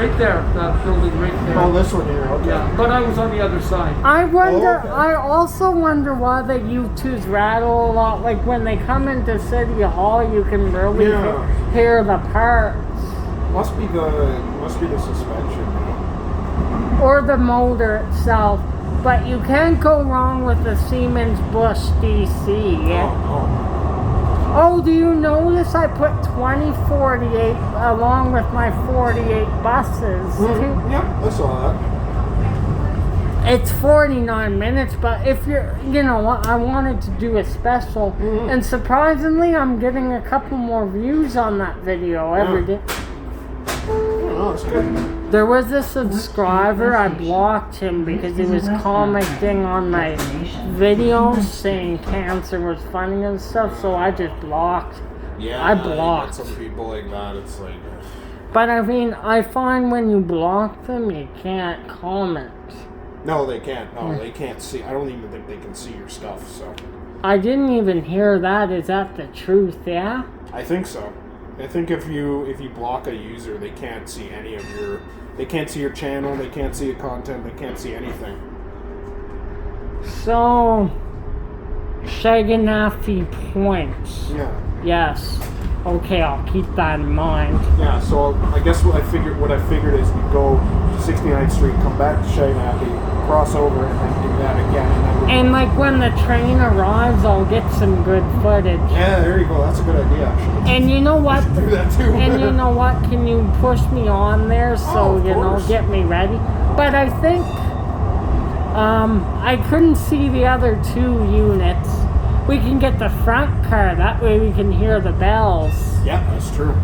Right there, that building right there. Oh, this one here, okay. Yeah, but I was on the other side. I wonder, okay. I also wonder why the U2s rattle a lot. Like when they come into City Hall, you can really hear the parts. Must be the suspension. Or the motor itself. But you can't go wrong with the Siemens Bush DC. Oh, do you notice I put 2048 along with my 48 buses? Yep, I saw that. It's 49 minutes, but if you're, you know what, I wanted to do a special, and surprisingly, I'm getting a couple more views on that video every day. Oh, that's good. There was a subscriber, I blocked him because he was commenting on my videos saying cancer was funny and stuff, so I just blocked. Yeah, I blocked. Some people like that, it's like... But I mean, I find when you block them, you can't comment. No, they can't. No, they can't see. I don't even think they can see your stuff, so... I didn't even hear that. Is that the truth, yeah? I think so. I think if you block a user, they can't see any of your... They can't see your channel, they can't see your content, they can't see anything. So, Shaganafi points. Yeah. Yes. Okay, I'll keep that in mind. Yeah, so I guess what I figured is we go to 69th Street, come back to Shaganafi, cross over, and then do that again. And like when the train arrives, I'll get some good footage. Yeah, there you go. That's a good idea, actually. And you know what? Do that too. And you know what? Can you push me on there so you know, get me ready? But I think I couldn't see the other two units. We can get the front car. That way we can hear the bells. Yeah, that's true.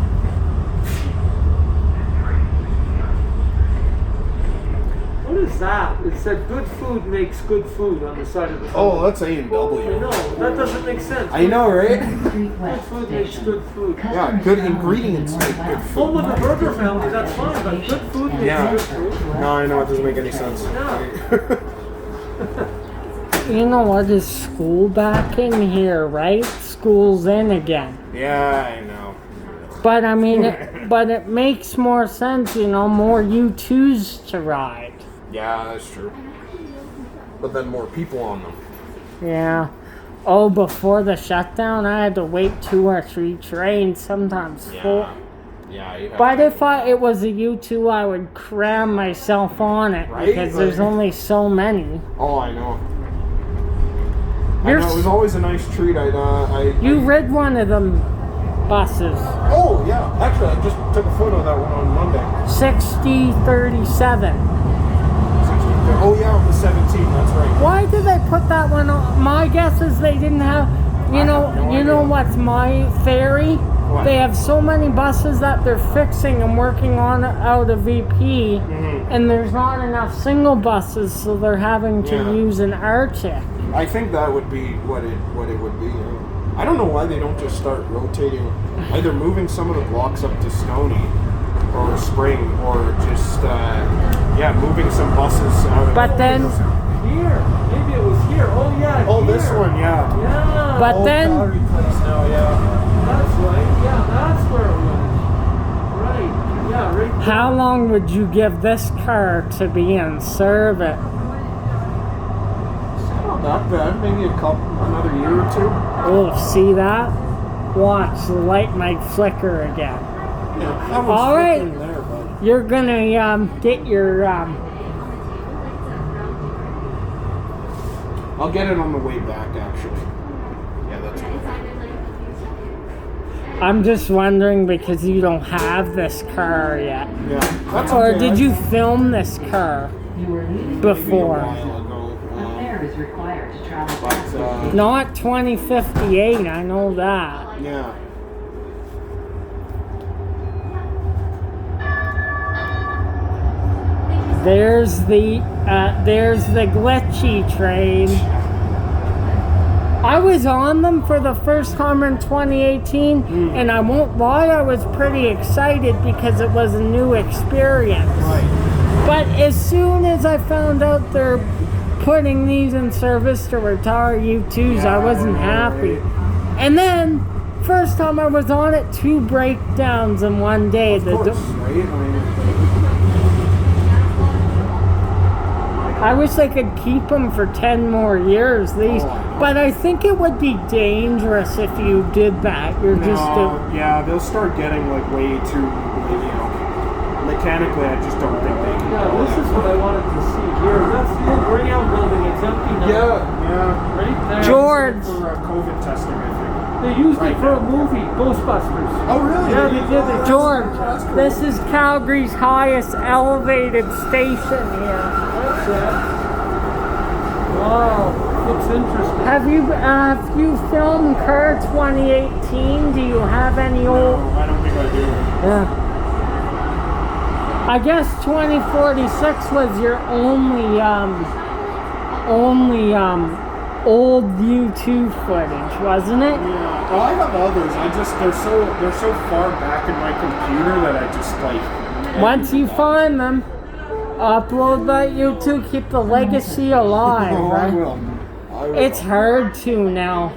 What is that? It said good food makes good food on the side of the phone. Oh, that's A&W. I know, that doesn't make sense. I know, right? Good food makes good food. Yeah, good ingredients make good food. Well, with the burger family, that's fine, but good food makes good food. No, I know, it doesn't make any sense. Yeah. You know what? Is school back in here, right? School's in again. Yeah, I know. But I mean, but it makes more sense, you know, more U2s to ride. Yeah, that's true. But then more people on them. Yeah. Oh, before the shutdown, I had to wait 2 or 3 trains, sometimes 4. Yeah. But if it was a U2, I would cram myself on it, right? because there's only so many. Oh, I know. I know, it was always a nice treat. You rid one of them buses. Oh, yeah. Actually, I just took a photo of that one on Monday. 6037. Oh, yeah, on the 17, that's right. Why did they put that one on? My guess is they didn't have, you know what's my theory? What? They have so many buses that they're fixing and working on out of VP, and there's not enough single buses, so they're having to use an Arctic. I think that would be what it would be. I don't know why they don't just start rotating, either moving some of the blocks up to Stony or Spring, or just moving some buses out of. But then Here, maybe it was here. Oh yeah. Oh, here. this one, yeah. Yeah. But Old then gallery place now, yeah. That's right. Yeah, that's where it was. Right. Yeah, right. There. how long would you give this car to be in service? Not bad. Maybe another year or 2. Oh, see that? Watch, the light might flicker again. Yeah, that one's All right. flickering there, but You're gonna get your I'll get it on the way back, actually. Yeah, that's good. I'm just wondering because you don't have this car yet. Yeah, that's Or okay. did you film this car before? Is required to travel But, Not 2058, I know that. yeah. There's the glitchy train. I was on them for the first time in 2018, and I won't lie, I was pretty excited because it was a new experience. Right. But as soon as I found out they're putting these in service to retire U2s, I wasn't happy. And then, first time I was on it, 2 breakdowns in one day. Of course, right? I mean, wish they could keep them for 10 more years. These, but I think it would be dangerous if you did that. You're just yeah, they'll start getting like way too, mechanically. I just don't think they can. Yeah, this is what I wanted to see here. That's the old Greyhound building. It's empty now. Yeah. Right there. George. For COVID testing, I think. They used it for a movie, Ghostbusters. Oh, really? Yeah, they did. George, this is Calgary's highest elevated station here. That's it. Wow, looks interesting. Have you filmed Kerr 2018? Do you have any old? No, I don't think I do. Yeah. I guess 2046 was your only old U2 footage, wasn't it? Yeah. Well, I have others. They're so far back in my computer that I just like. Once you find them, upload that U2. Keep the legacy alive. Oh, right? I will. It's hard to now,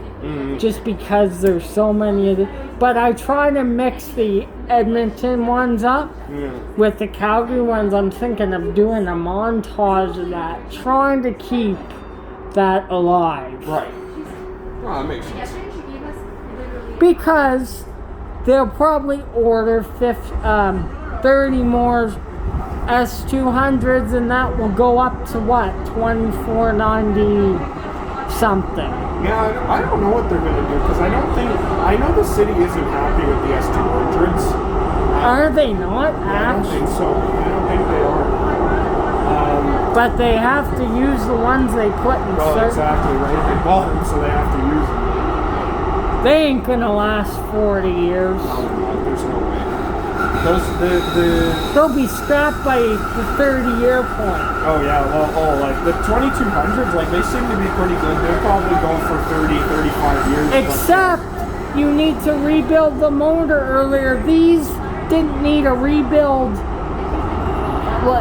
just because there's so many of the. But I try to mix the Edmonton ones up with the Calgary ones. I'm thinking of doing a montage of that, trying to keep that alive. Right. Well, that makes sense. Because they'll probably order 30 more S200s, and that will go up to what, $24.90 something. Yeah, I don't know what they're going to do, because I know the city isn't happy with the S200s. Are they not? I don't think so. I don't think they are. But they have to use the ones they put in certain. Exactly, right? They bought them, so they have to use them. They ain't gonna last 40 years. No, there's no way. They'll be scrapped by the 30-year point. Oh yeah, well, like the 2200s, like they seem to be pretty good. They're probably going for 30, 35 years. Except you need to rebuild the motor earlier. These didn't need a rebuild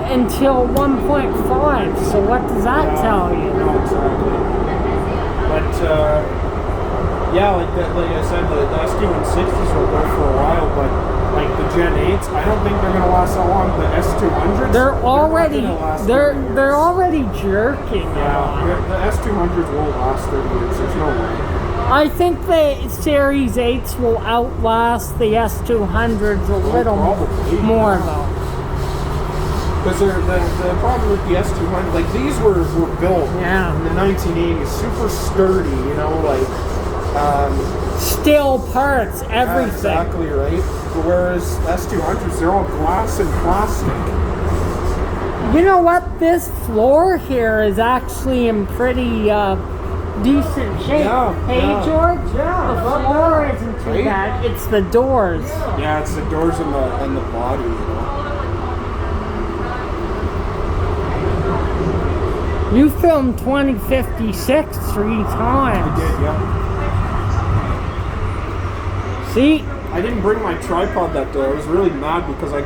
until 1.5. So what does that tell you? No, exactly. But yeah, like I said, the ST160s will go for a while, but like the Gen 8s, I don't think they're gonna last that long. The S200s, they're already jerking. Yeah, the S200s won't last 30 years. There's no way. I think the Series 8s will outlast the S200s a little more though. Because the problem with the S200, like these were built in the 1980s, super sturdy, you know, like steel parts, everything. Exactly right. Whereas S200s, they're all glass and plastic. You know what? This floor here is actually in pretty decent shape. George? Yeah, the floor isn't too bad. It's the doors. Yeah, it's the doors and the body, you know. You filmed 2056 3 times. I did, yeah. See? I didn't bring my tripod that day. I was really mad because I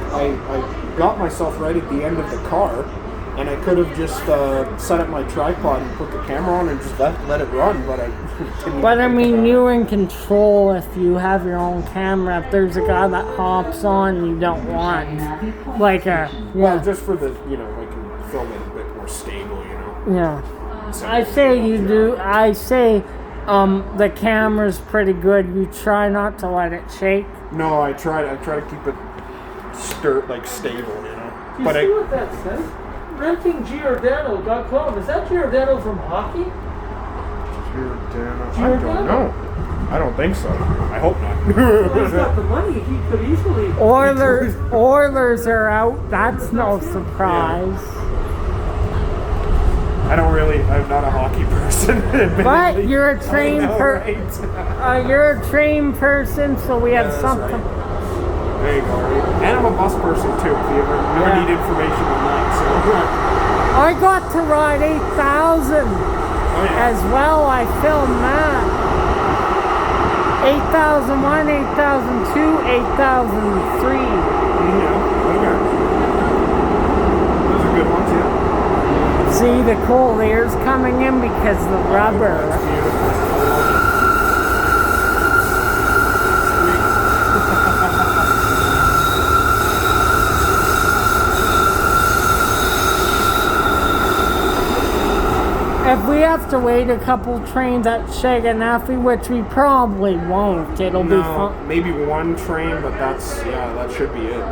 got myself right at the end of the car, and I could have just set up my tripod and put the camera on and just let it run, but I didn't. But I mean, you're in control if you have your own camera. If there's a guy that hops on you don't want, like well, just for the, you know, I can film it a bit more stable, you know. Yeah. I say you do. I say the camera's pretty good. You try not to let it shake. No, I try to keep it stable, you know. Do you see what that says? RentingGiordano.com. Is that Giordano from hockey? Giordano? I don't know. I don't think so. I hope not. Well, he's got the money. He could easily. Oilers are out. That's no surprise. Yeah. I'm not a hockey person. But you're a trained you're a trained person, so we have something. Right. There you go. Right? And I'm a bus person too. If you ever need information on that, so. I got to ride 8,000 as well. I filmed that. 8,001, 8,002, 8,003. Yeah. Okay. Those are good ones, yeah. See the cold air's coming in because the rubber. That's beautiful. If we have to wait a couple trains at Shaganaphy, which we probably won't, it'll be fun. Maybe one train, but that should be it.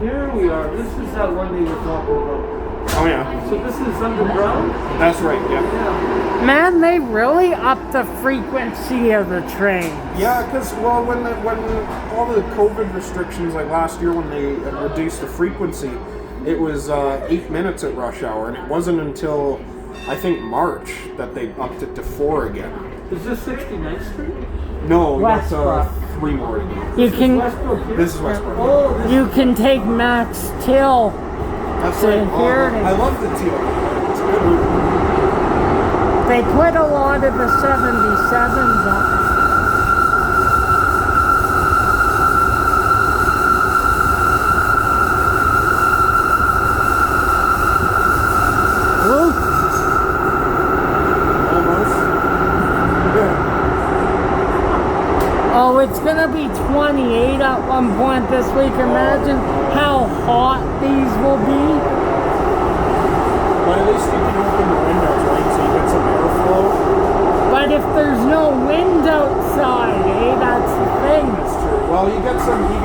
Here we are. This is that one they were talking about. Oh yeah. So this is underground? That's right, yeah. Man, they really upped the frequency of the train. Yeah, because, well, when all the COVID restrictions, like last year when they reduced the frequency, it was 8 minutes at rush hour, and it wasn't until, I think, March that they upped it to 4 again. Is this 69th Street? No, we got Westbrook. 3 more to go. You can Westbrook here? This is Westbrook. Oh, this you can take Max Till. That's So right. here it is. I love the teal. It's a good movie. They put a lot of the 77s on. Ooh. Almost. Oh, it's gonna be 28 at one point this week. Imagine how hot these will be. But at least you can open the windows, right? So you get some airflow. But if there's no wind outside, that's the thing. That's true. Well, you get some wind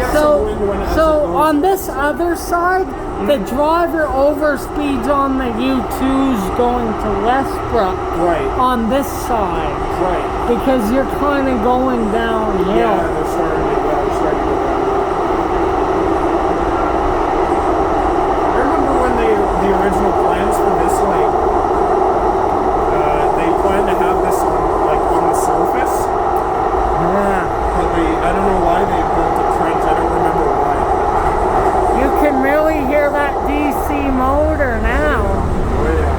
when it has On this other side, the driver overspeeds on the U2s going to Westbrook. Right. On this side. Right. Because you're kind of going downhill. Yeah, they're starting to go down. I remember when the original plans for this, like, they planned to have this on the surface. Yeah. But I don't know why they built a trench. I don't remember why. You can really hear that DC motor now. Oh, yeah.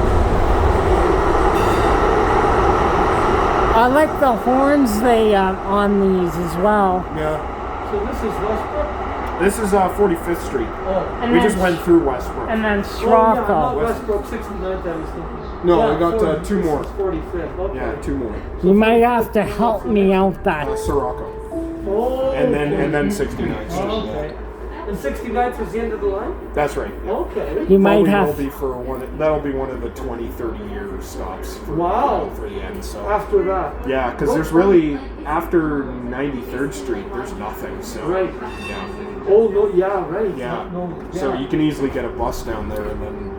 I like the horns they on these as well. Yeah. So this is Westbrook? This is 45th Street. Oh. And We then- just went through Westbrook. And then Oh, yeah, Straka. not Westbrook, 69th I was thinking. No, Yeah, we got 40, 2 more. This is 45th, okay. Yeah, 2 more. You might have to help me out that. Sirocco. Oh, And then okay. 69th Street. Oh, okay. And 69th was the end of the line? That's right. Yeah. Okay. You might Probably have. will be for that'll be one of the 20-30 year stops for, Wow. for the end. So After that. yeah, because there's really after 93rd Street there's nothing. So Right. yeah, Oh, no, yeah, right. yeah. No, So yeah. you can easily get a bus down there, and then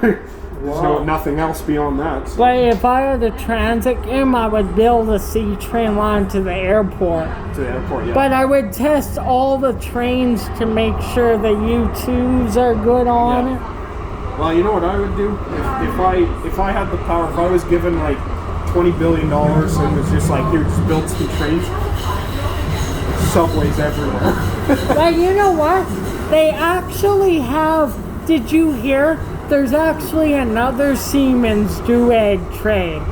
there's Wow. nothing else beyond that. So. But if I had a transit game, I would build a C train line to the airport. To the airport, yeah. But I would test all the trains to make sure the U2s are good on Yeah. it. Well, you know what I would do if I had the power. If I was given like $20 billion and was just like, here, just build some trains, subways everywhere. But you know what? They actually have. Did you hear? There's actually another Siemens Dueg train.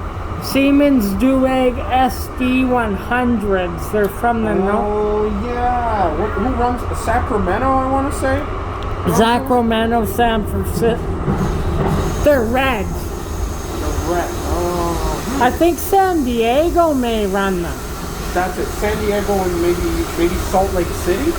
Siemens Dueg SD100s. They're from the Oh yeah, who runs Sacramento? I want to say. Sacramento, San Francisco. They're red. The red. Oh, I think San Diego may run them. that's it. San Diego and maybe Salt Lake City.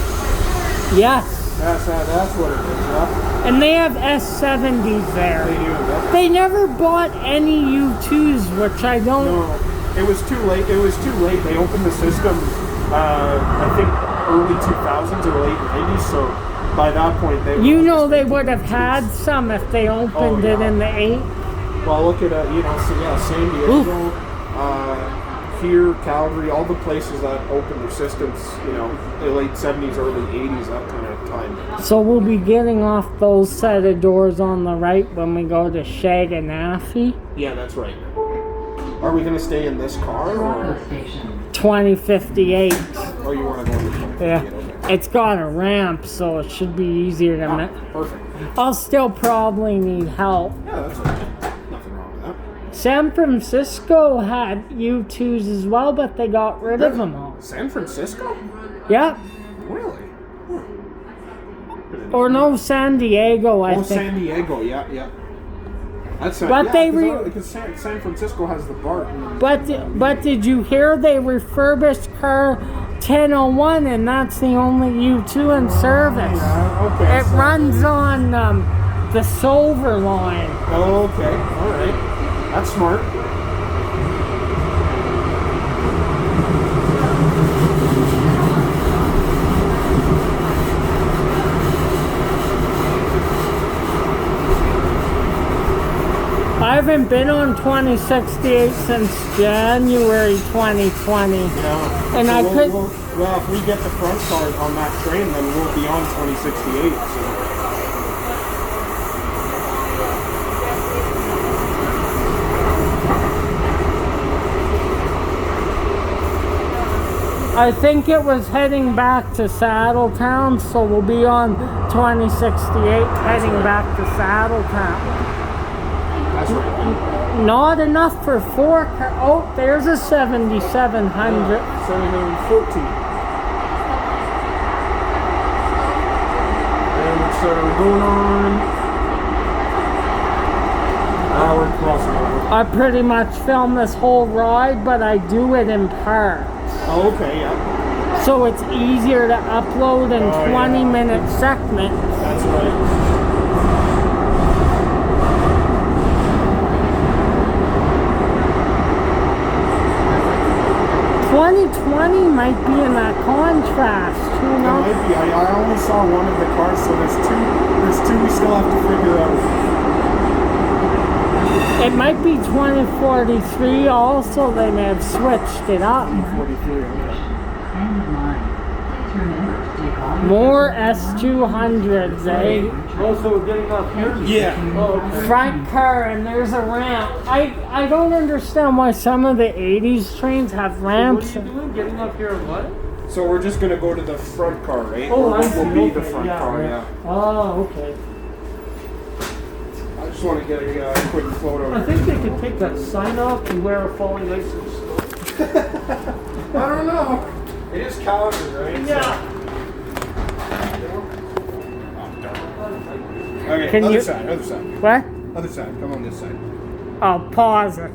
Yes. That's what it is. Yeah. And they have S70s They there. do that. They never bought any U2s, which I don't. No, it was too late. They opened the system, I think, early 2000s or late 90s. So by that point, they. You know they would have had some if they opened it yeah. in the 8. Well, look at San Diego, here, Calgary, all the places that opened their systems, the late 70s, early 80s, that kind of time. So we'll be getting off those set of doors on the right when we go to Shaganaphy. Yeah, that's right. Are we going to stay in this car? Or? Station. 2058. Oh, you want to go in the car? Yeah. Okay. It's got a ramp, so it should be easier to make. Perfect. I'll still probably need help. Yeah, that's okay. Nothing wrong with that. San Francisco had U2s as well, but they got rid of them all. San Francisco? Yeah. Really? Or no, San Diego, I think. San Diego, yeah. That's But yeah, they because San Francisco has the BART. But did you hear they refurbished 1001, and that's the only U2 in service. Yeah, okay. It runs on the Silver line. Oh, okay. All right. That's smart. I haven't been on 2068 since January 2020. Yeah. And So I could- well, if we get the front car on that train, then we'll be on 2068. So. I think it was heading back to Saddletown, so we'll be on 2068 heading back to Saddletown. That's right. Not enough for 4 car. Oh, there's a 7700. 714. And so we're going on. Now we're crossing over. I pretty much film this whole ride, but I do it in parts. Oh, okay, yeah. So it's easier to upload in 20-minute segments. That's right. 2020 might be in that contrast, who It knows? might be. I only saw one of the cars, so there's two. There's two we still have to figure out. It might be 2043 also, they may have switched it up. 43. Okay. End of line. Please remember to take all your More S200s, eh? Also, we're getting off here. Yeah. Oh, okay. Front car, and there's a ramp. I don't understand why some of the 80s trains have What ramps. are you doing? Getting up here and what? So we're just gonna go to the front car, right? Oh, Or I what will see. be the Okay, front yeah, car, yeah. yeah. Oh, okay. I just want to get a quick photo. I think they could take that sign off and wear a falling ice and snow. I don't know. It is Calgary, right? Yeah. Okay, Can other you- side, other side. What? Other side, come on this side. I'll pause it.